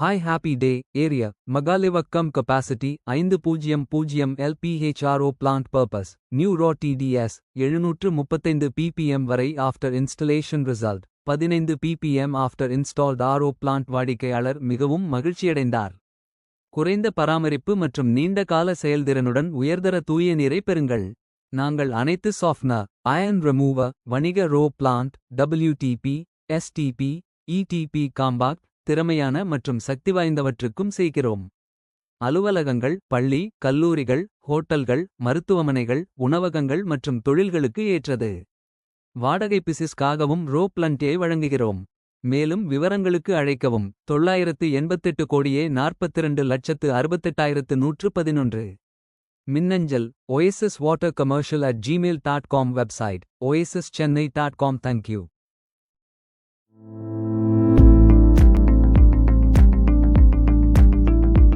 Hi happy day, area, Magalivakkam capacity 500 LPHRO plant purpose, new raw TDS, 735 ppm வரை after installation result, 15 ppm after installed RO plant வாடிக்கையாளர் மிகவும் மகிழ்ச்சியடைந்தார். குறைந்த பராமரிப்பு மற்றும் நீண்ட கால செயல்திறனுடன் உயர்தர தூய நீரை பெறுங்கள். நாங்கள் அனைத்து சாஃப்ட்னர், அயன் ரிமூவர், வணிக RO plant, WTP, STP, ETP compact, திறமையான மற்றும் சக்திவாய்ந்தவற்றுக்கும் செய்கிறோம். அலுவலகங்கள், பள்ளி, கல்லூரிகள், ஹோட்டல்கள், மருத்துவமனைகள், உணவகங்கள் மற்றும் தொழில்களுக்கு ஏற்றது. வாடகை பிசிஸ்காகவும் ரோ பிளண்டியை வழங்குகிறோம். மேலும் விவரங்களுக்கு அழைக்கவும் 988 கோடியே 42,68,111. மின்னஞ்சல் oasiswatercommercial@gmail.com. Website oasischennai.com. Thank you.